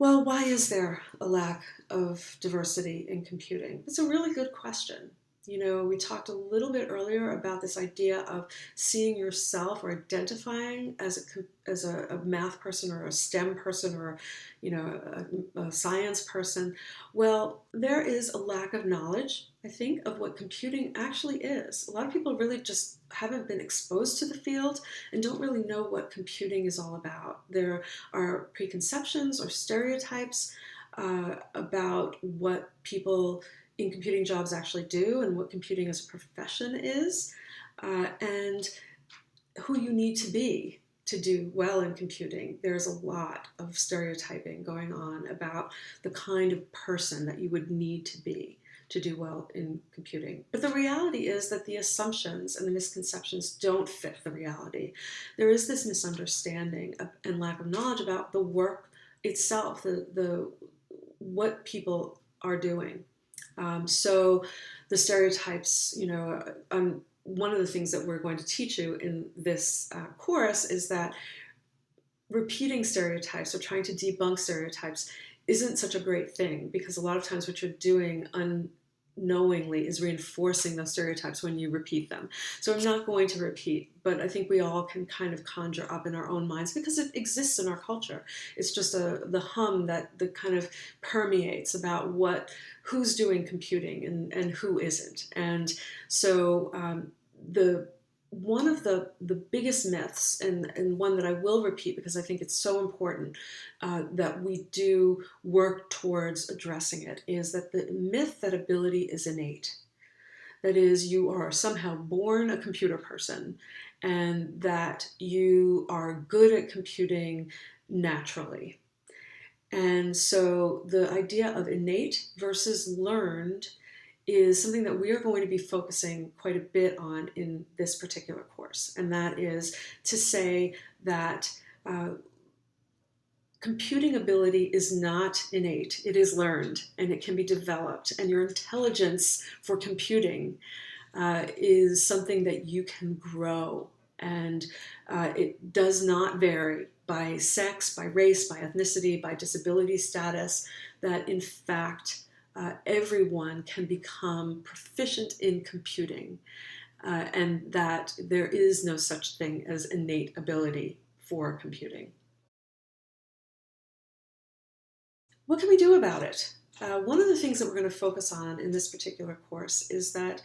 Well, why is there a lack of diversity in computing? It's a really good question. You know, we talked a little bit earlier about this idea of seeing yourself or identifying as a math person or a STEM person or, a science person. Well, there is a lack of knowledge, I think, of what computing actually is. A lot of people really just haven't been exposed to the field and don't really know what computing is all about. There are preconceptions or stereotypes about what people in computing jobs actually do and what computing as a profession is, and who you need to be to do well in computing. There's a lot of stereotyping going on about the kind of person that you would need to be to do well in computing. But the reality is that the assumptions and the misconceptions don't fit the reality. There is this misunderstanding and lack of knowledge about the work itself, the what people are doing. So the stereotypes, one of the things that we're going to teach you in this course is that repeating stereotypes or trying to debunk stereotypes isn't such a great thing, because a lot of times what you're doing unknowingly is reinforcing those stereotypes when you repeat them. So I'm not going to repeat, but I think we all can kind of conjure up in our own minds because it exists in our culture. It's just the hum that kind of permeates about who's doing computing and who isn't. And so the one of the biggest myths, and one that I will repeat because I think it's so important that we do work towards addressing it, is that the myth that ability is innate. That is, you are somehow born a computer person and that you are good at computing naturally. And so the idea of innate versus learned is something that we are going to be focusing quite a bit on in this particular course. And that is to say that computing ability is not innate, it is learned and it can be developed. And your intelligence for computing is something that you can grow. And it does not vary by sex, by race, by ethnicity, by disability status, that in fact, everyone can become proficient in computing, and that there is no such thing as innate ability for computing. What can we do about it? One of the things that we're going to focus on in this particular course is that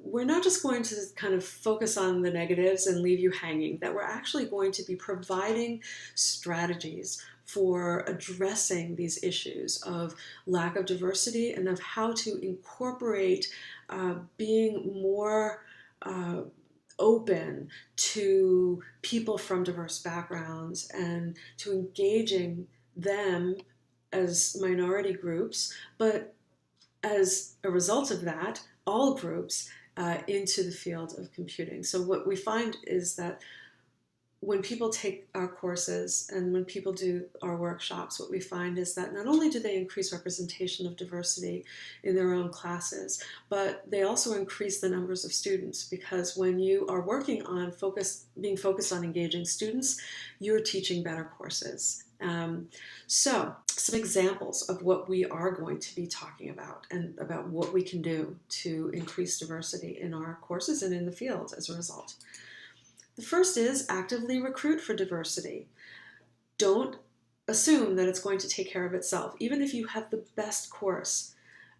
we're not just going to kind of focus on the negatives and leave you hanging, that we're actually going to be providing strategies for addressing these issues of lack of diversity and of how to incorporate being more open to people from diverse backgrounds and to engaging them as minority groups, but as a result of that, all groups into the field of computing. So what we find is that when people take our courses and when people do our workshops, what we find is that not only do they increase representation of diversity in their own classes, but they also increase the numbers of students, because when you are working on being focused on engaging students, you're teaching better courses. So some examples of what we are going to be talking about and about what we can do to increase diversity in our courses and in the field as a result. The first is actively recruit for diversity. Don't assume that it's going to take care of itself. Even if you have the best course,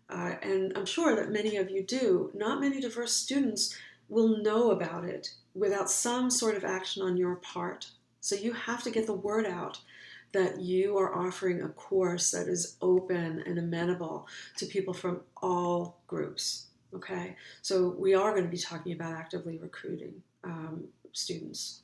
and I'm sure that many of you do, not many diverse students will know about it without some sort of action on your part. So you have to get the word out that you are offering a course that is open and amenable to people from all groups. Okay, so we are going to be talking about actively recruiting students.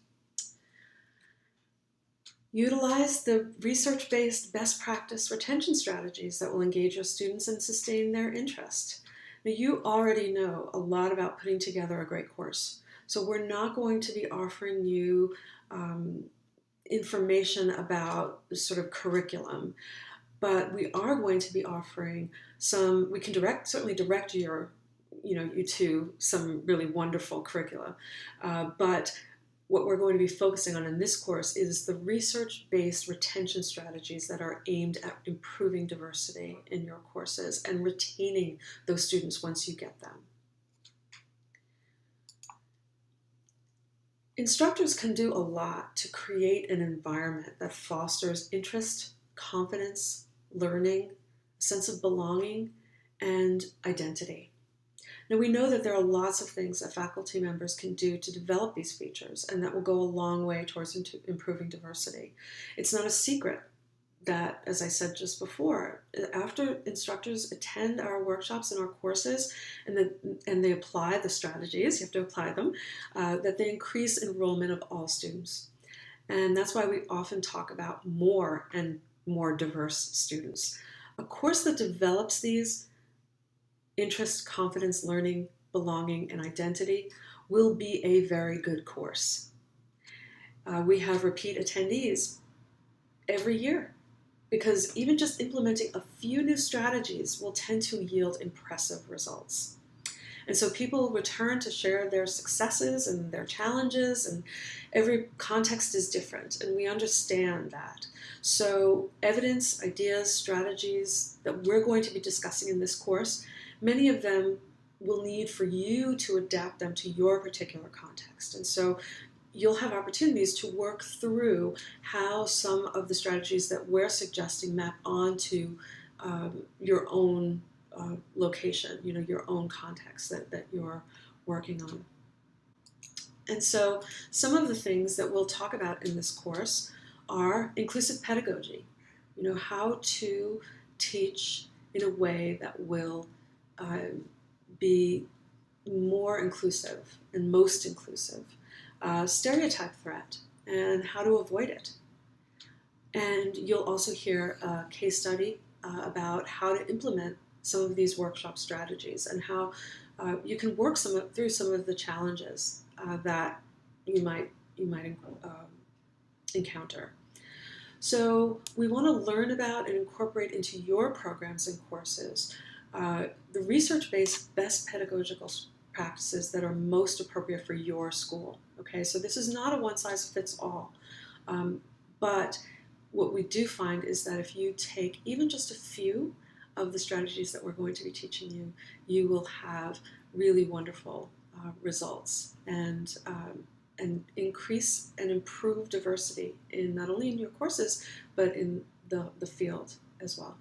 Utilize the research-based best practice retention strategies that will engage your students and sustain their interest. Now, you already know a lot about putting together a great course, so we're not going to be offering you information about sort of curriculum, but we are going to be offering we can certainly direct you to some really wonderful curricula, but what we're going to be focusing on in this course is the research-based retention strategies that are aimed at improving diversity in your courses and retaining those students once you get them. Instructors can do a lot to create an environment that fosters interest, confidence, learning, a sense of belonging, and identity. Now, we know that there are lots of things that faculty members can do to develop these features, and that will go a long way towards improving diversity. It's not a secret that, as I said just before, after instructors attend our workshops and our courses and they apply the strategies, you have to apply them, that they increase enrollment of all students. And that's why we often talk about more and more diverse students. A course that develops these interest, confidence, learning, belonging, and identity will be a very good course. We have repeat attendees every year because even just implementing a few new strategies will tend to yield impressive results. And so people return to share their successes and their challenges, and every context is different, and we understand that. So evidence, ideas, strategies that we're going to be discussing in this course, many of them will need for you to adapt them to your particular context. And so you'll have opportunities to work through how some of the strategies that we're suggesting map onto your own location, your own context that you're working on. And so some of the things that we'll talk about in this course are inclusive pedagogy, how to teach in a way that will be more inclusive and most inclusive, stereotype threat and how to avoid it. And you'll also hear a case study about how to implement some of these workshop strategies and how you can work through some of the challenges that you might encounter. So we want to learn about and incorporate into your programs and courses the research-based best pedagogical practices that are most appropriate for your school. Okay, so this is not a one-size-fits-all, but what we do find is that if you take even just a few of the strategies that we're going to be teaching you, you will have really wonderful results and increase and improve diversity in not only in your courses, but in the field as well.